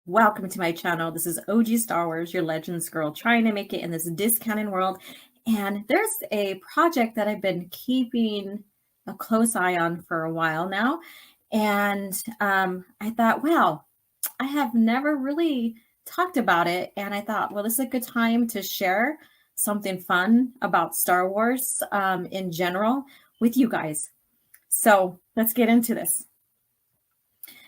Welcome to my channel. This is OG Star Wars, your Legends girl, trying to make it in this discounted world. And there's a project that I've been keeping a close eye on for a while now. And I thought, wow, I have never really talked about it. And I thought, well, this is a good time to share something fun about Star Wars in general with you guys. So let's get into this.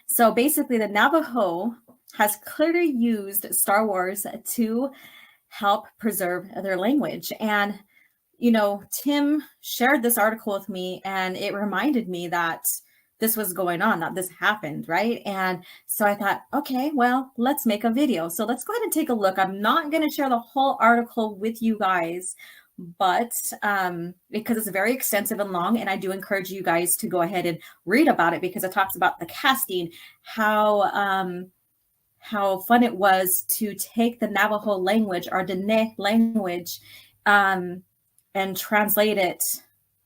So basically, the Navajo has clearly used Star Wars to help preserve their language. And, Tim shared this article with me, and it reminded me that this was going on, that this happened, right? And so I thought, okay, well, let's make a video. So let's go ahead and take a look. I'm not going to share the whole article with you guys, but because it's very extensive and long, and I do encourage you guys to go ahead and read about it because it talks about the casting, how fun it was to take the Navajo language or Dine language and translate it,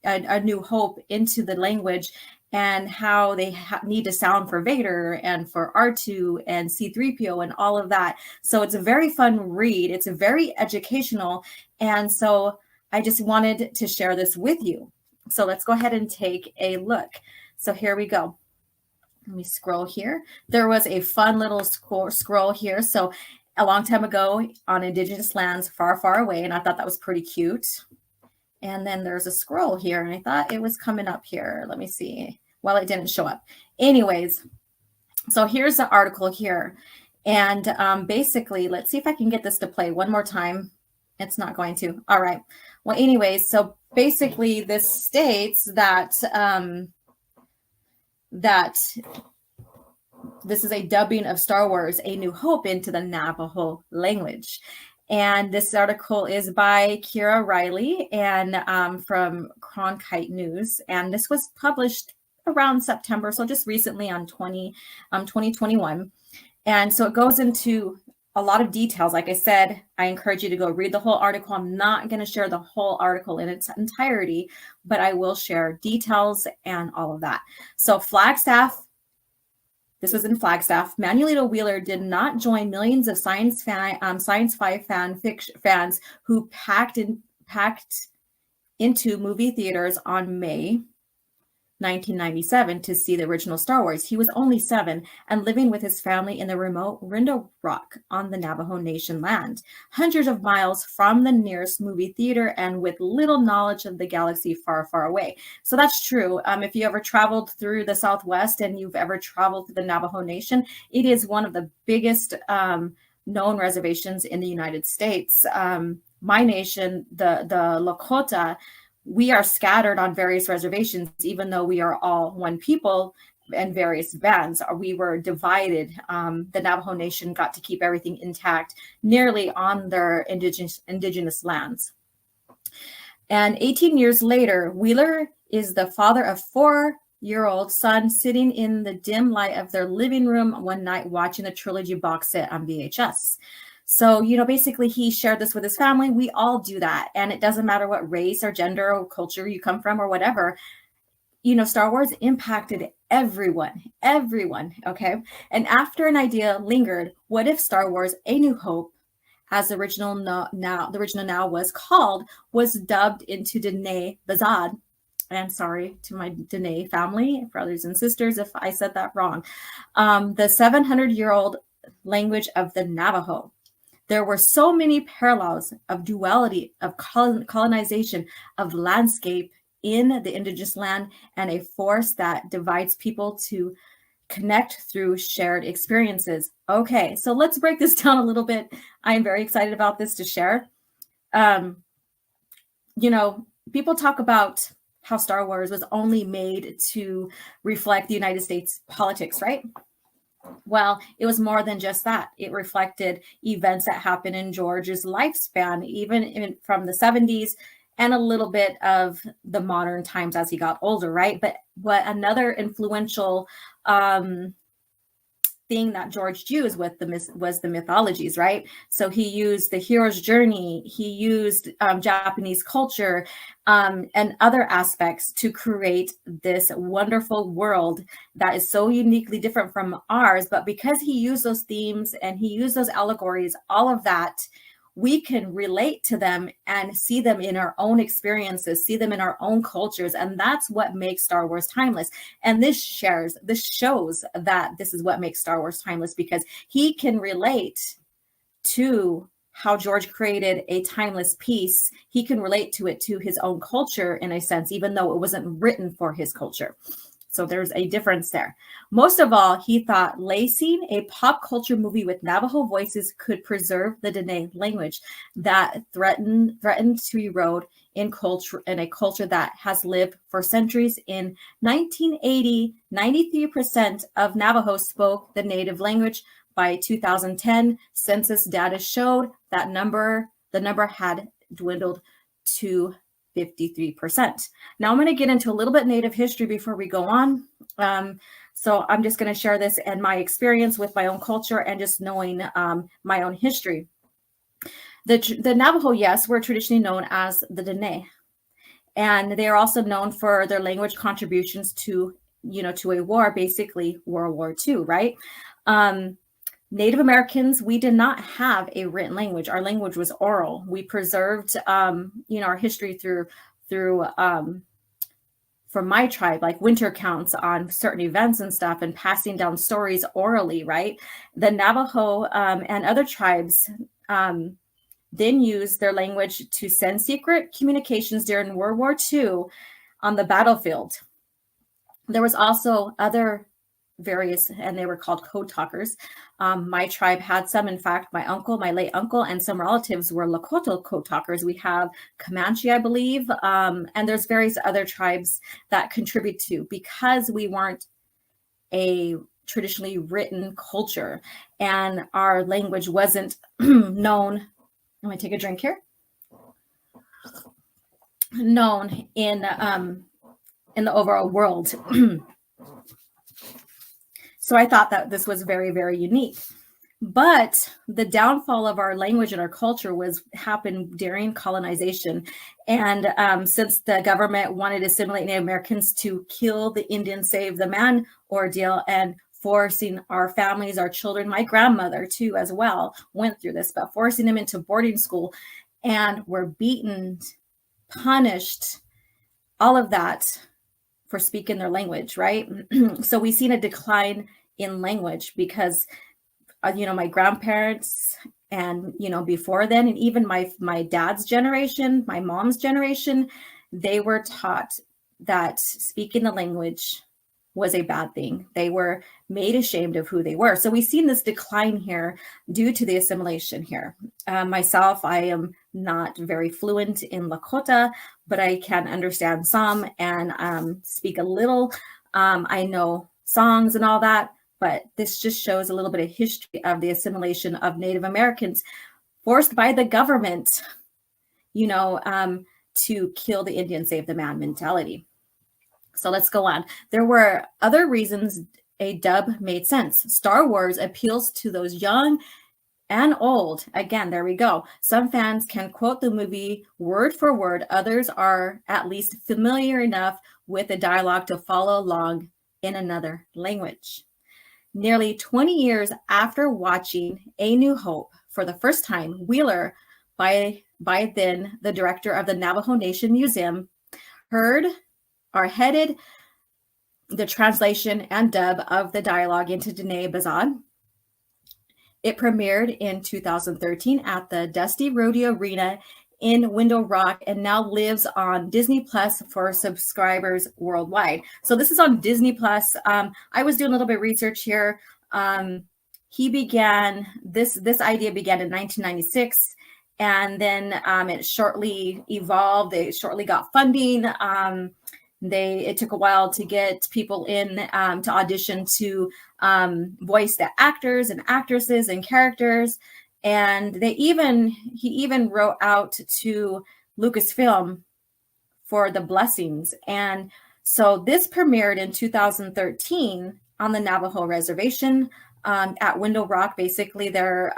a New Hope, into the language, and how they need to sound for Vader and for R2 and C3PO and all of that. So it's a very fun read. It's a very educational. And so I just wanted to share this with you. So let's go ahead and take a look. So here we go. Let me scroll here. There was a fun little scroll here. So a long time ago on indigenous lands far, far away. And I thought that was pretty cute. And then there's a scroll here. And I thought it was coming up here. Let me see. Well, it didn't show up. Anyways, so here's the article here. And basically, let's see if I can get this to play one more time. It's not going to. All right. Well, anyways, so basically this states that that this is a dubbing of Star Wars, A New Hope, into the Navajo language. And this article is by Kira Riley and from Cronkite News. And this was published around September, so just recently on 2021. And so it goes into a lot of details. Like I said, I encourage you to go read the whole article. I'm not going to share the whole article in its entirety, but I will share details and all of that. So Flagstaff, this was in Flagstaff, Manuelito Wheeler did not join millions of science fi fans who packed into movie theaters on May 1997 to see the original Star Wars. He was only 7 and living with his family in the remote Rindo Rock on the Navajo Nation land, hundreds of miles from the nearest movie theater and with little knowledge of the galaxy far, far away. So that's true. If you ever traveled through the Southwest and you've ever traveled through the Navajo Nation, it is one of the biggest known reservations in the United States. My nation, the Lakota, we are scattered on various reservations, even though we are all one people and various bands. We were divided. The Navajo Nation got to keep everything intact nearly on their indigenous lands. And 18 years later, Wheeler is the father of 4-year-old son sitting in the dim light of their living room one night watching the trilogy box set on VHS. So, basically he shared this with his family. We all do that. And it doesn't matter what race or gender or culture you come from or whatever. Star Wars impacted everyone. Okay. And after an idea lingered, what if Star Wars A New Hope, as the original now was called, was dubbed into Dene Bazad? And sorry to my Dene family, brothers and sisters, if I said that wrong. The 700-year-old language of the Navajo. There were so many parallels of duality, of colonization, of landscape in the indigenous land, and a force that divides people to connect through shared experiences. Okay, so let's break this down a little bit. I'm very excited about this to share. People talk about how Star Wars was only made to reflect the United States politics, right? Well, it was more than just that. It reflected events that happened in George's lifespan, even from the 70s and a little bit of the modern times as he got older, right? But another influential thing that George used with was the mythologies, right? So he used the hero's journey, he used Japanese culture and other aspects to create this wonderful world that is so uniquely different from ours. But because he used those themes and he used those allegories, all of that, we can relate to them and see them in our own experiences, see them in our own cultures. And that's what makes Star Wars timeless. And this shows that this is what makes Star Wars timeless, because he can relate to how George created a timeless piece. He can relate to it to his own culture in a sense, even though it wasn't written for his culture. So there's a difference there. Most of all, he thought lacing a pop culture movie with Navajo voices could preserve the Dine language that threatened to erode in a culture that has lived for centuries. In 1980, 93% of Navajo spoke the native language. By 2010, census data showed that the number had dwindled to 53%. Now I'm going to get into a little bit Native history before we go on. So I'm just going to share this and my experience with my own culture and just knowing my own history. The Navajo, yes, were traditionally known as the Dene, and they are also known for their language contributions to a war, basically World War II, right? Native Americans, we did not have a written language. Our language was oral. We preserved, our history through from my tribe, like winter counts on certain events and stuff, and passing down stories orally, right? The Navajo and other tribes then used their language to send secret communications during World War II on the battlefield. There was also other various, and they were called code talkers. My tribe had some. In fact, my late uncle, and some relatives were Lakota code talkers. We have Comanche, I believe, and there's various other tribes that contribute to, because we weren't a traditionally written culture and our language wasn't known. I'm going to take a drink here. Known in the overall world. So I thought that this was very, very unique. But the downfall of our language and our culture happened during colonization. And since the government wanted to assimilate Native Americans to kill the Indian, save the man ordeal, and forcing our families, our children, my grandmother too as well went through this, but forcing them into boarding school and were beaten, punished, all of that for speaking their language, right? So we've seen a decline in language because, my grandparents and, before then, and even my dad's generation, my mom's generation, they were taught that speaking the language was a bad thing. They were made ashamed of who they were. So we've seen this decline here due to the assimilation here. Myself, I am not very fluent in Lakota, but I can understand some and speak a little. I know songs and all that, but this just shows a little bit of history of the assimilation of Native Americans forced by the government, to kill the Indian, save the man mentality. So let's go on. There were other reasons a dub made sense. Star Wars appeals to those young and old. Again, there we go. Some fans can quote the movie word for word. Others are at least familiar enough with the dialogue to follow along in another language. Nearly 20 years after watching A New Hope for the first time, Wheeler, by then the director of the Navajo Nation Museum, headed the translation and dub of the dialogue into Dene Bazan. It premiered in 2013 at the Dusty Rodeo Arena in Window Rock and now lives on Disney Plus for subscribers worldwide. So this is on Disney Plus. I was doing a little bit of research here. This idea began in 1996, and then it shortly evolved. They shortly got funding. It took a while to get people in to audition to voice the actors and actresses and characters. And he even wrote out to Lucasfilm for the blessings. And so this premiered in 2013 on the Navajo reservation. at Window Rock, basically their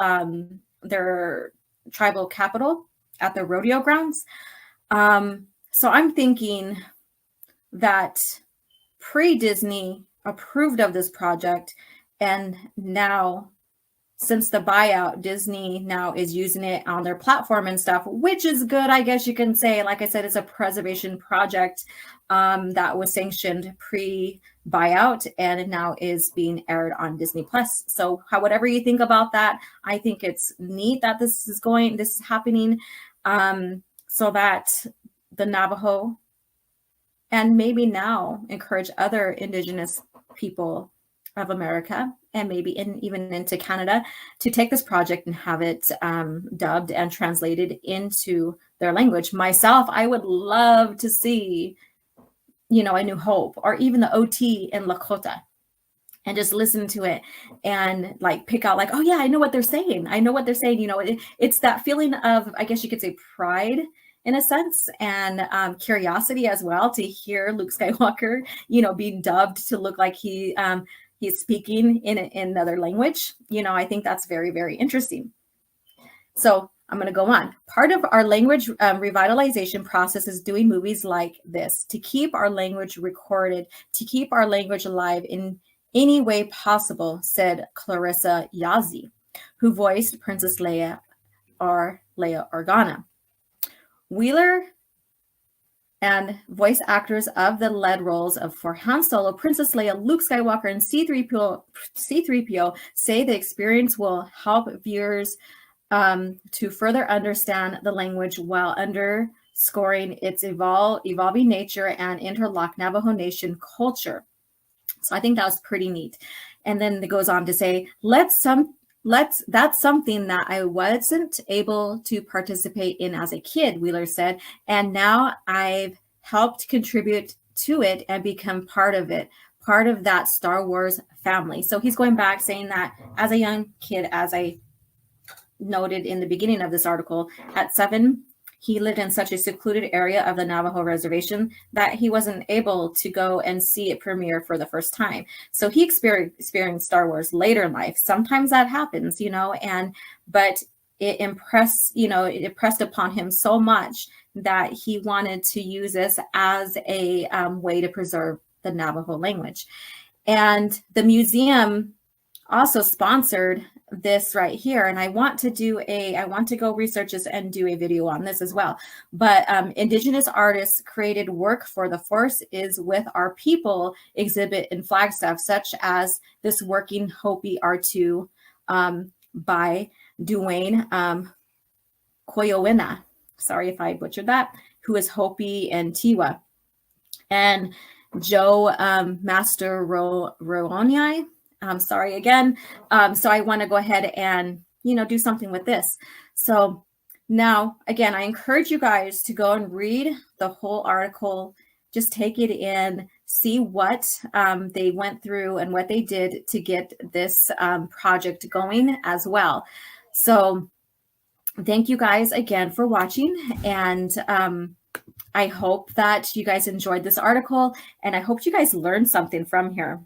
tribal capital at the rodeo grounds. So I'm thinking that pre-Disney approved of this project, and now since the buyout, Disney now is using it on their platform and stuff, which is good, I guess you can say. Like I said, it's a preservation project that was sanctioned pre-buyout and now is being aired on Disney Plus. So whatever you think about that, I think it's neat that this is happening, so that the Navajo, and maybe now encourage other Indigenous people of America, and maybe even into Canada, to take this project and have it dubbed and translated into their language. Myself, I would love to see, A New Hope, or even the OT in Lakota, and just listen to it and like pick out like, oh yeah, I know what they're saying. It's that feeling of, I guess you could say, pride in a sense, and curiosity as well, to hear Luke Skywalker, being dubbed to look like he's speaking in another language. I think that's very, very interesting. So I'm going to go on. Part of our language revitalization process is doing movies like this to keep our language recorded, to keep our language alive in any way possible, said Clarissa Yazzie, who voiced Princess Leia, or Leia Organa. Wheeler and voice actors of the lead roles for Han Solo, Princess Leia, Luke Skywalker, and C-3PO say the experience will help viewers to further understand the language while underscoring its evolving nature and interlocked Navajo Nation culture. So I think that was pretty neat. And then it goes on to say, that's something that I wasn't able to participate in as a kid, Wheeler said, and now I've helped contribute to it and become part of it, part of that Star Wars family. So he's going back saying that as a young kid, as I noted in the beginning of this article, at 7, he lived in such a secluded area of the Navajo reservation that he wasn't able to go and see it premiere for the first time. So he experienced Star Wars later in life. Sometimes that happens, but it impressed upon him so much that he wanted to use this as a way to preserve the Navajo language. And the museum also sponsored this right here, and I want to go research this and do a video on this as well. But Indigenous artists created work for the Force is with Our People exhibit in Flagstaff, such as this Working Hopi R2 by Dwayne Koyowina. Sorry if I butchered that. Who is Hopi and Tiwa, and Joe Master Rooniai. Sorry again. So I want to go ahead and, do something with this. So now, again, I encourage you guys to go and read the whole article, just take it in, see what they went through and what they did to get this project going as well. So thank you guys again for watching. And I hope that you guys enjoyed this article, and I hope you guys learned something from here.